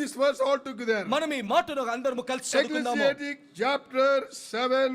this verse all together. మనం ఈ మాటను అందరము కలిసి చదువుకుందాము. Ecclesiastes chapter 7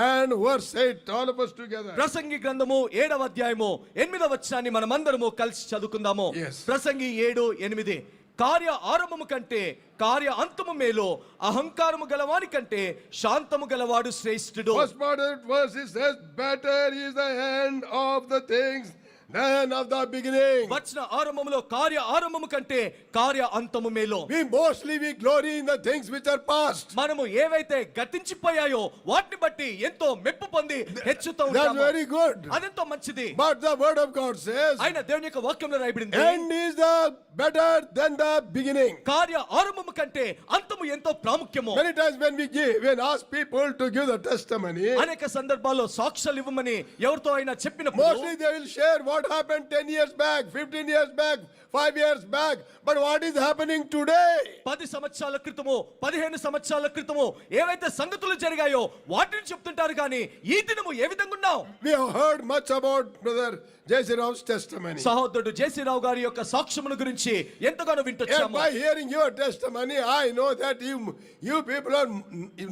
and verse 8, all of us together. ప్రసంగి గ్రంథము 7వ అధ్యాయము 8వ వచనాన్ని మనమందరము కలిసి చదువుకుందాము. Yes. ప్రసంగి 7:8 కార్య ఆరంభము కంటే కార్య అంతము మేలు, అహంకారము గలవాని కంటే శాంతము గలవాడు శ్రేష్ఠుడు. First part of the verse it says, better is the end of the things than of the beginning. వచన ఆరంభములో కార్య ఆరంభము కంటే కార్య అంతము మేలు. We glory in the things which are past. మనము ఏవైతే గతించిపోయాయో వాటిని బట్టి ఎంతో మెప్పు పొంది హెచ్చుతూ ఉంటాము. That's very good. అదెంతో మంచిది. But the word of God says, ఆయన దేవుని యొక్క వాక్యంలో రాయబడింది, end is the better than the beginning. కార్య ఆరంభము కంటే అంతము ఎంతో ప్రాముఖ్యము. Many times when ask people to give the testimony, అనేక సందర్భాల్లో సాక్ష్యాలు ఇవ్వమని ఎవరితో అయినా చెప్పినప్పుడు mostly they will share what happened 10 years back, 15 years back, 5 years back. But what is happening today? 10 సంవత్సరాల క్రితము 15 సంవత్సరాల క్రితము ఏవైతే సంగతులు జరిగాయో వాటిని చెప్తుంటారు కానీ ఈ దినము ఏ విధంగా ఉన్నావు? We have heard much about brother J.C. Rao's testimony. సహోదరుడు జేసీ రావు గారి యొక్క సాక్ష్యముల గురించి ఎంతగానో And వింటొచ్చాము. by hearing your testimony, I know that you people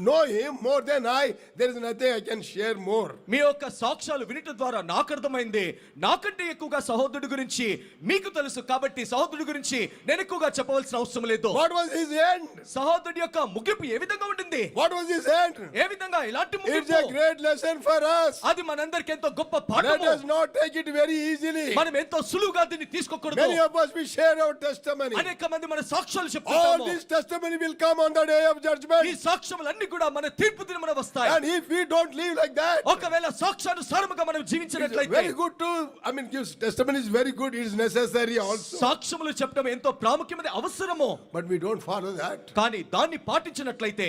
know him more than I. There is nothing I can share more. మీ యొక్క సాక్ష్యాలు వినటం ద్వారా నాకు అర్థమైంది, నాకంటే ఎక్కువగా సహోదరుడు గురించి మీకు తెలుసు కాబట్టి సహోదరుడు గురించి నేను ఎక్కువగా చెప్పవలసిన అవసరం లేదు. What was his end? సహోదరుడి యొక్క ముగింపు ఏ విధంగా ఉండింది? What was his end? ఏ విధంగా ఇలాంటి It's ముగింపు? a great lesson for us. అది మనందరికీ ఎంతో గొప్ప Let పాఠము. us not take it very easily. మనం ఎంతో సులువుగా దీన్ని తీసుకోకూడదు. Many of us we share our testimony. అనేక మంది మన సాక్ష్యాలు All చెప్తాము. this testimony will come on the day of judgment. ఈ సాక్ష్యములన్నీ కూడా మన తీర్పు దినమున వస్తాయి. And if we don't live like that, ఒకవేళ సాక్ష్యానుసారముగా మనం it's జీవించినట్లయితే, very good to, give testimony is very good. It is necessary also. సాక్ష్యములు చెప్పడం ఎంతో ప్రాముఖ్యమైన అవసరము. But we don't follow that. కానీ దాన్ని పాటించినట్లయితే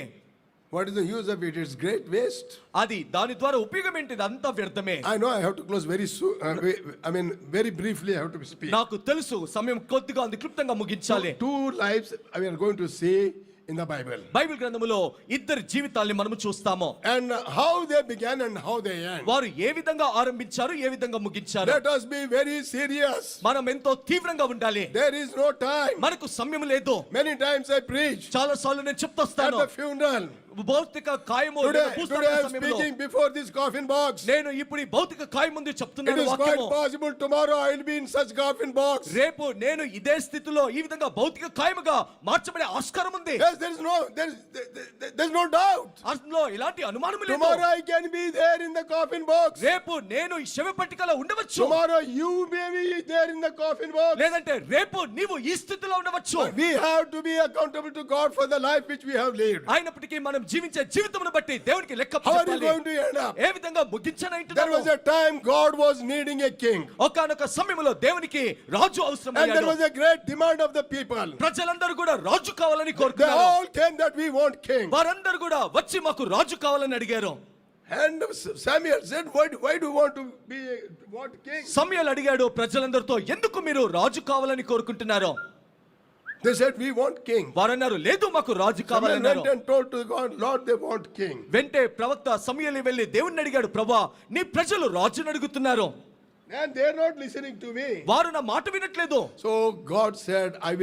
What is the use of it? It's great waste. అది దాని ద్వారా ఉపయోగం ఏంటిది? అంతా వ్యర్థమే. I know I have to close very soon. Very briefly I have to speak. నాకు తెలుసు సమయం కొద్దిగా ఉంది, క్లుప్తంగా ముగించాలి. Two lives we are going to see in the Bible. Bible గ్రంథములో ఇద్దరు జీవితాల్ని మనము చూస్తాము. And how they began and how they end. వారు ఏ విధంగా ఆరంభించారు, ఏ విధంగా ముగించారు. Let us be very serious. మనం ఎంతో తీవ్రంగా ఉండాలి. There is no time. మనకు సమయం లేదు. Many times I preach చాలా సార్లు నేను at చెప్తాను. the funeral. భౌతిక కాయము Today I am సమయంలో speaking before this coffin box. నేను ఇప్పుడు ఈ భౌతిక కాయ ముందు It చెప్తున్నాను is quite వాక్యము. possible tomorrow I will be in such coffin box. రేపు నేను ఇదే స్థితిలో ఈ విధంగా భౌతిక కాయముగా మార్చబడే ఆస్కారం ఉంది. Yes, there is no doubt. అందులో ఇలాంటి అనుమానం లేదు. Tomorrow I can be there in the coffin box. రేపు నేను ఈ శవ పట్టికలో ఉండవచ్చు. Tomorrow you may be there in the coffin box. లేదంటే రేపు నీవు ఈ స్థితిలో ఉండవచ్చు. We have to be accountable to God for the life which we have lived. అయినప్పటికీ మనం జీవించే జీవితమును బట్టి దేవునికి లెక్క How are you చెప్పాలి. going to end up? ఏ విధంగా There ముగించనంటున్నాము. was a time God was needing a king. ఒకానొక సమయంలో దేవునికి రాజు And there అవసరమయ్యాడు. was a great demand of the people. ప్రజలందరూ కూడా రాజు కావాలని They కోరుకున్నారు. all came that we want king. వారందరూ కూడా వచ్చి మాకు రాజు కావాలని అడిగారు. And Samuel said, why do you want to want king? సమూయేలు అడిగాడు ప్రజలందరితో, ఎందుకు మీరు రాజు కావాలని కోరుకుంటున్నారు? They said, we want king. వారన్నారు, లేదు మాకు రాజు Samuel కావాలన్నారు. went and told to God, Lord, they want king. వెంటే ప్రవక్త సమూయేలు వెళ్ళి దేవుణ్ణి అడిగాడు, ప్రభువా నీ ప్రజలు రాజుని అడుగుతున్నారు, And they are not listening to me. వారు నా మాట వినట్లేదు. So God said, I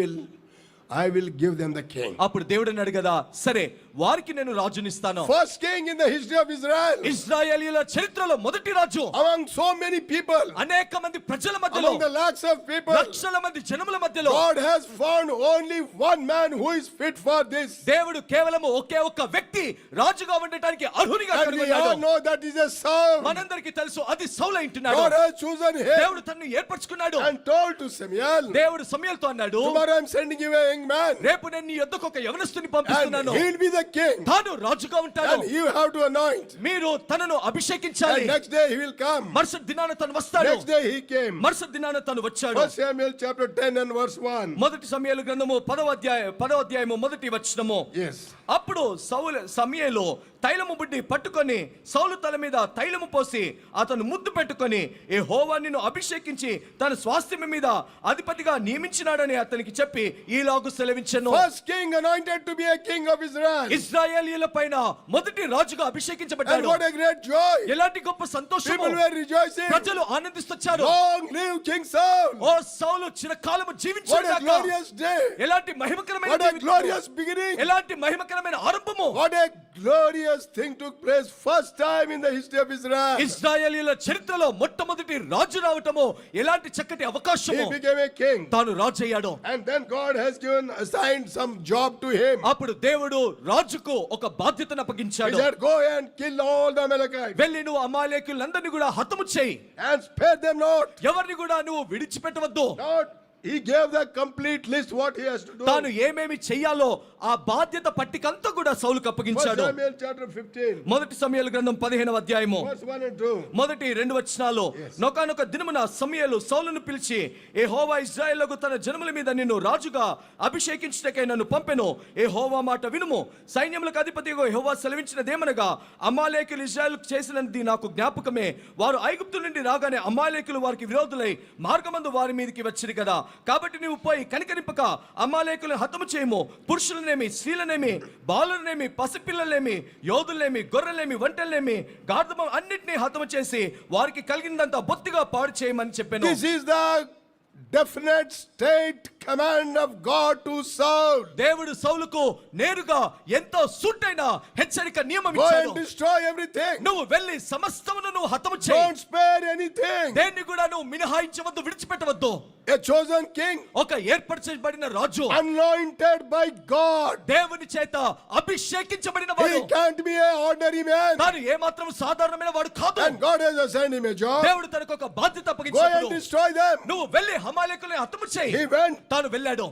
will give them the king. అప్పుడు దేవుడు అన్నాడు కదా, సరే వారికి నేను రాజునిస్తాను. First king in the history of Israel. ఇశ్రాయేలీయుల చరిత్రలో మొదటి రాజు. Among so many people. అనేక మంది ప్రజల మధ్యలో, Among the lakhs of people. లక్షల మంది జనముల మధ్యలో God has found only one man who is fit for this. దేవుడు కేవలం ఒకే ఒక్క వ్యక్తి రాజుగా ఉండటానికి అర్హునిగా And we all కనుగొన్నాడు. know that is a Saul. మనందరికీ తెలుసు అది సౌలు అంటున్నాడు. God has chosen him దేవుడు తనను ఏర్పరచుకున్నాడు. and told to Samuel, దేవుడు సమూయేలుతో అన్నాడు, tomorrow I am sending you a young man. రేపు నేను నీ యొద్దకు ఒక యవనస్తుని And పంపిస్తున్నాను. he will be the king. తాను రాజుగా ఉంటాడు. And you have to anoint. మీరు తనను అభిషేకించాలి. And next day he will come. మరుసటి దినాన తను వస్తాడు. Next day he came. మరుసటి దినాన తను వచ్చాడు. 1 Samuel chapter 10 and verse 1. మొదటి సమూయేలు గ్రంథము 10వ అధ్యాయము మొదటి వచనము. Yes. అప్పుడు సమూయేలు తైలము బుడ్డి పట్టుకొని సౌలు తల మీద తైలము పోసి అతను ముద్దు పెట్టుకొని యెహోవా నిన్ను అభిషేకించి తన స్వాస్థ్యం మీద అధిపతిగా నియమించినాడని అతనికి చెప్పి ఈలాగు సెలవించెను. First king anointed to be a king of Israel. ఇశ్రాయేలీయుల పైన మొదటి రాజుగా And అభిషేకించబడ్డాడు. what a great joy. ఎలాంటి గొప్ప సంతోషము. People were rejoicing. ప్రజలు ఆనందిస్తొచ్చారు. Long live King Saul. ఓ సౌలు చిరకాలము What a జీవించుగాక. glorious day. ఎలాంటి మహిమకరమైన What a జీవితం. glorious beginning. ఎలాంటి మహిమకరమైన ఆరంభము. What a glorious thing took place first time in the history of Israel. ఇశ్రాయేలీయుల చరిత్రలో మొట్టమొదటి రాజు రావటము ఎలాంటి చక్కటి He అవకాశము. became a king. తాను రాజు అయ్యాడు. And then God has assigned some job to him. అప్పుడు దేవుడు రాజుకు ఒక బాధ్యతను He అప్పగించాడు. said, go and kill all the Amalekites వెళ్ళి నువ్వు అమాలేకులందరినీ కూడా హతము చేయి. and spare them not. ఎవరిని కూడా నువ్వు విడిచిపెట్టవద్దు. Not. He gave the complete list what he has to do. తాను ఏమేమి చెయ్యాలో ఆ బాధ్యత పట్టికంతా కూడా సౌలుకు First అప్పగించాడు. Samuel chapter 15, మొదటి సమూయేలు గ్రంథం 15వ అధ్యాయము verse 1 and 2. మొదటి 2 వచనాలు. నొకానొక దినమున సమూయేలు సౌలును పిలిచి యెహోవా ఇశ్రాయేలుకు తన జనముల మీద నిన్ను రాజుగా అభిషేకించుటకై నన్ను పంపెను. యెహోవా మాట వినుము. సైన్యములకు అధిపతిగా యెహోవా సెలవించినదేమనగా అమాలేకులు ఇశ్రాయేలుకు చేసినది నాకు జ్ఞాపకమే. వారు ఐగుప్తు నుండి రాగానే అమాలేకులు వారికి విరోధులై మార్గమందు వారి మీదకి వచ్చిరి కదా. కాబట్టి నీవు పోయి కనికరింపక అమాలేకులను హతము చేయము. పురుషులనేమి, స్త్రీలనేమి, బాలులనేమి, పసిపిల్లలనేమి, యోధులనేమి, గొర్రెలేమి, ఒంటెలనేమి, గార్ధము అన్నిటినీ హతము చేసి వారికి కలిగినంత బొత్తిగా పాడు చేయమని చెప్పాను. This is the definite state command of God to Saul. దేవుడు సౌలుకు నేరుగా ఎంతో సూటైన హెచ్చరిక నియమం Go ఇచ్చాడు. and destroy everything. నువ్వు వెళ్ళి సమస్తమును నువ్వు హతము చేయి. Don't spare anything. దేన్ని కూడా నువ్వు మినహాయించవద్దు, విడిచిపెట్టవద్దు. A chosen king, ఒక ఏర్పరచబడిన రాజు, anointed by God. దేవుని చేత అభిషేకించబడిన He వాడు. can't be an ordinary man. తాను ఏ మాత్రం సాధారణమైన వాడు కాదు. And God has assigned him a job. దేవుడు తనకు ఒక బాధ్యత Go and అప్పగించాడు. destroy them. నువ్వు వెళ్ళి హమాలేకులను హతము చేయి. He went. తాను వెళ్ళాడు.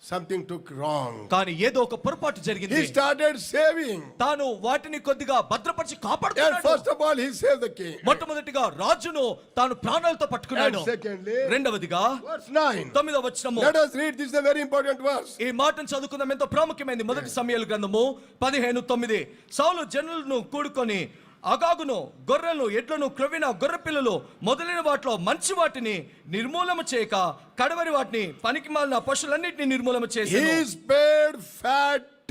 Something took wrong. కానీ ఏదో ఒక పొరపాటు జరిగింది. He started saving. తాను వాటిని కొద్దిగా భద్రపరిచి And కాపాడుతున్నాడు. first of all, he saved the king. మొట్టమొదటిగా రాజును తాను ప్రాణాలతో పట్టుకున్నాడు. And secondly, రెండవదిగా verse 9. 9వ వచనము. Let us read. This is a very important verse. ఈ మాటను చదువుకుందాం. ఎంతో ప్రాముఖ్యమైనది. మొదటి సమూయేలు గ్రంథము 15:9. సౌలు జనులను కూడుకొని అగాగును, గొర్రెలను, ఎడ్లను, క్రొవ్విన గొర్రె పిల్లలు మొదలైన వాటిలో మంచి వాటిని నిర్మూలన చేయక కడవరి వాటిని పనికిమాలిన పశువులన్నిటిని నిర్మూలన చేసి He spared fatted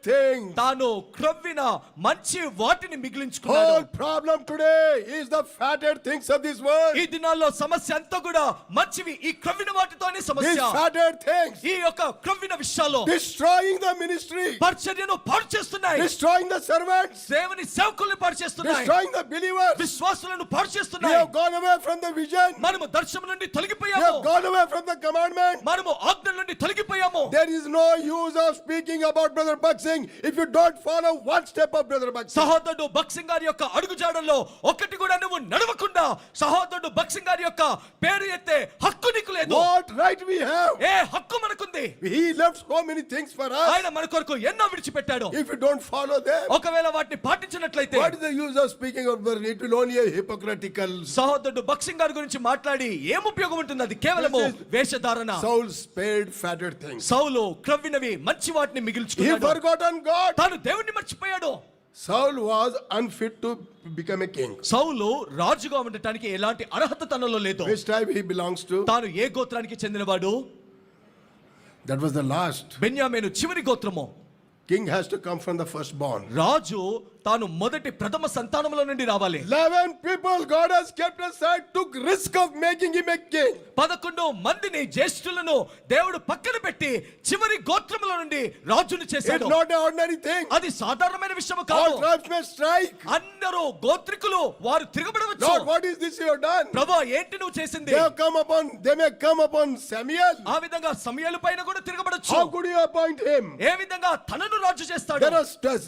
things. తాను క్రొవ్విన మంచి వాటిని మిగిలించుకున్నాడు. Whole problem today is the fatted things of this world. ఈ దినాల్లో సమస్య అంతా కూడా మంచివి ఈ క్రొవ్విన వాటితోనే These సమస్య. fatted things ఈ యొక్క క్రొవ్విన విషయాల్లో destroying the ministry, పరిచర్యను పాడు చేస్తున్నాయి. destroying the servants, దేవుని సేవకుల్ని పాడు చేస్తున్నాయి. destroying the believers. విశ్వాసులను పాడు We చేస్తున్నాయి. have gone away from the vision. మనము దర్శనం నుండి We తొలగిపోయాము. have gone away from the commandment. మనము ఆజ్ఞల నుండి తొలగిపోయాము. There is no use of speaking about Brother Buxing if you don't follow one step of Brother Buxing. సహోదరుడు బక్సింగ్ గారి యొక్క అడుగుజాడల్లో ఒకటి కూడా నువ్వు నడవకుండా సహోదరుడు బక్సింగ్ గారి యొక్క పేరు ఎత్తే హక్కు నీకు లేదు. What right we have? ఏ హక్కు మనకుంది? He left so many things for us. ఆయన మన కొరకు ఎన్నో విడిచిపెట్టాడు. If you don't follow them, ఒకవేళ వాటిని పాటించినట్లయితే what is the use of speaking of Brother? It will only be hypocritical. సహోదరుడు బక్సింగ్ గారి గురించి మాట్లాడి ఏం ఉపయోగం ఉంటుంది? అది కేవలము వేషధారణ. Saul spared fatted things. సౌలు క్రవ్వినవి మంచి వాటిని He మిగిల్చుకున్నాడు. forgot on God. తాను దేవుణ్ణి మర్చిపోయాడు. Saul was unfit to become a king. సౌలు రాజుగా ఉండటానికి ఎలాంటి అర్హత తనలో లేదు. Which tribe he belongs to? తాను ఏ గోత్రానికి చెందినవాడు? That was the last. బెన్యామీను చివరి గోత్రము. King has to come from the firstborn. రాజు తాను మొదటి ప్రథమ సంతానములో నుండి రావాలి. 11 people God has kept aside, took risk of making him a king. 11 మందిని జ్యేష్ఠులను దేవుడు పక్కన పెట్టి చివరి గోత్రముల నుండి రాజుని It's చేశాడు. not an ordinary thing. అది సాధారణమైన విషయం All కాదు. tribes may strike. అందరూ గోత్రికులు వారు తిరగబడవచ్చు. Lord, what is this you have done? ప్రభువా ఏంటి నువ్వు చేసింది? They may come upon Samuel. ఆ విధంగా సమూయేలు పైన కూడా తిరగబడచ్చు. How could you appoint him? ఏ విధంగా తనను రాజు చేస్తాడు?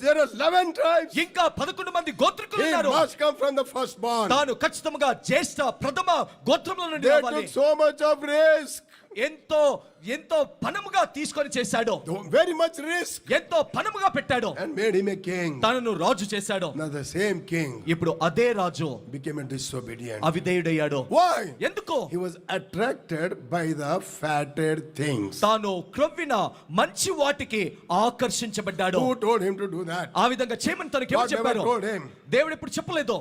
There are 11 tribes. ఇంకా 11 మంది గోత్రికులు He ఉన్నారు. must come from the firstborn. తాను ఖచ్చితంగా జ్యేష్ఠ ప్రథమ గోత్రముల నుండి They రావాలి. took so much of risk. ఎంతో ఎంతో పనముగా తీసుకొని చేశాడు, very much risk, ఎంతో పనముగా పెట్టాడు, and made him a king. తనను రాజు చేశాడు. Now the same king ఇప్పుడు అదే రాజు became a disobedient. అవిధేయుడయ్యాడు. Why? ఎందుకు? He was attracted by the fatted things. తాను క్రొవ్విన మంచి వాటికి ఆకర్షించబడ్డాడు. Who told him to do that? ఆ విధంగా చేయమని తనకి ఎవరు God never చెప్పారు? told him. దేవుడు ఎప్పుడు చెప్పలేదు.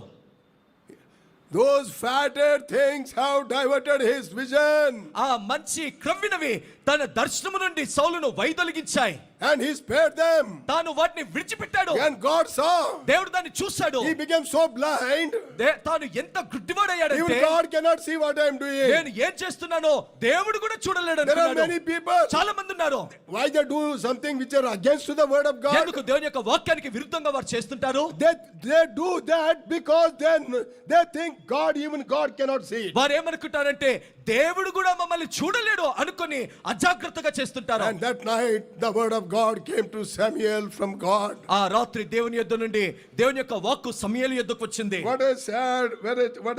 Those fatted things have diverted his vision, ఆ మంచి క్రొవ్వినవి తన దర్శనము నుండి సౌలును వైదొలిగించాయి. and he spared them. తాను వాటిని విడిచిపెట్టాడు. And God saw. దేవుడు దాన్ని చూశాడు. He became so blind. తాను ఎంత గుడ్డివాడయ్యాడంటే Even God cannot see what I am doing. నేను ఏం చేస్తున్నానో దేవుడు కూడా చూడలేడు There are అంటున్నాడు. many people. చాలా మంది ఉన్నారు. Why they do something which are against to the word of God? ఎందుకు దేవుని యొక్క వాక్యానికి విరుద్ధంగా వారు చేస్తుంటారు? They do that because then they think even God cannot see it. వారు ఏమనుకుంటారంటే దేవుడు కూడా మమ్మల్ని చూడలేడు అనుకొని అజాగ్రత్తగా చేస్తుంటారు. And that night the word of God came to Samuel from God. ఆ రాత్రి దేవుని యొద్ద నుండి దేవుని యొక్క వాక్కు సమూయేలు యొద్దకు వచ్చింది. What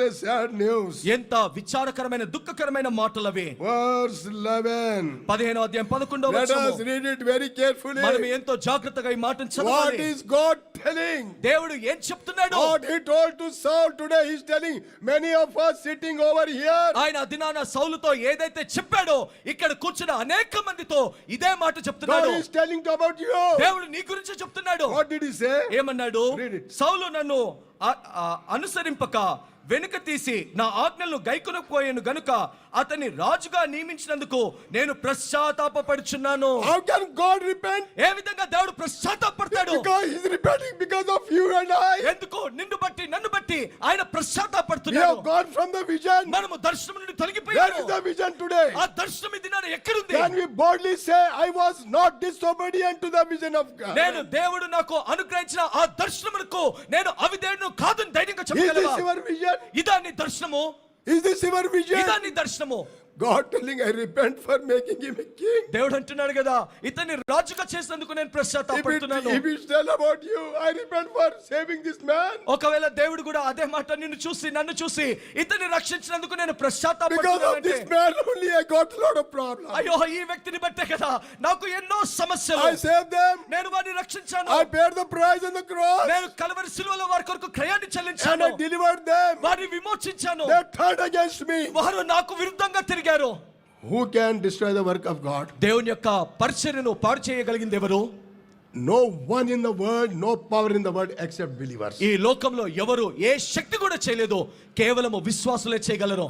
a sad news. ఎంత విచారకరమైన దుఃఖకరమైన మాటలు అవి. Verse 11. 15వ అధ్యాయం 11వ Let us వచనము. read it very carefully. మనం ఎంతో జాగ్రత్తగా ఈ మాటను What చదవాలి. is God telling? దేవుడు ఏం చెప్తున్నాడు? What he told to Saul today, he is telling many of us sitting over here. ఆయన దినాన సౌలుతో ఏదైతే చెప్పాడో ఇక్కడ కూర్చున్న అనేక మందితో ఇదే మాట God చెప్తున్నాడు. is telling about you. దేవుడు నీ గురించి చెప్తున్నాడు. What did he say? ఏమన్నాడు? Read it. సౌలు నన్ను అనుసరింపక వెనుక తీసి నా ఆజ్ఞలను గైకొనకపోయాను గనుక అతన్ని రాజుగా నియమించినందుకు నేను పశ్చాత్తాపపడుచున్నాను. How can God repent? ఏ విధంగా దేవుడు పశ్చాత్తాపడతాడు? Because he is repenting because of you and I. ఎందుకు? నిన్ను బట్టి నన్ను బట్టి ఆయన We పశ్చాత్తాపడుతున్నాడు. have gone from the vision. మనము దర్శనం నుండి Where తొలగిపోయాము. is the vision today? ఆ దర్శనం ఈ దినాన ఎక్కడుంది? Can we boldly say, I was not disobedient to the vision of God? నేను దేవుడు నాకు అనుగ్రహించిన ఆ దర్శనమునకు నేను అవిధేయుడను కాదని ధైర్యంగా Is this చెప్పగలవా? your vision? ఇదా నీ దర్శనము? Is this your ఇదా vision? నీ దర్శనము? God telling, I repent for making him a king. దేవుడు అంటున్నాడు కదా, ఇతన్ని రాజుగా చేసినందుకు నేను పశ్చాత్తాపడుతున్నాను. If it's tell about you, I repent for saving this man. ఒకవేళ దేవుడు కూడా అదే మాట నిన్ను చూసి నన్ను చూసి ఇతన్ని రక్షించినందుకు నేను Because of పశ్చాత్తాపడుతున్నానంటే this man only I got a lot of problems. అయ్యో ఈ వ్యక్తిని బట్టే కదా నాకు ఎన్నో సమస్యలు. I saved them. నేను వారిని రక్షించాను. I paid the price on the cross. నేను కల్వరి శిలువలో వారి కొరకు క్రయాన్ని And చెల్లించాను. I delivered them. వారిని విమోచించాను. They turned against me. వారు నాకు విరుద్ధంగా తిరిగారు. Who can destroy the work of God? దేవుని యొక్క పరిచర్యను పాడు చేయగలిగింది ఎవరు? No one in the world, no power in the world except believers. ఈ లోకంలో ఎవరు ఏ శక్తి కూడా చేయలేదు, కేవలము విశ్వాసులే చేయగలరు.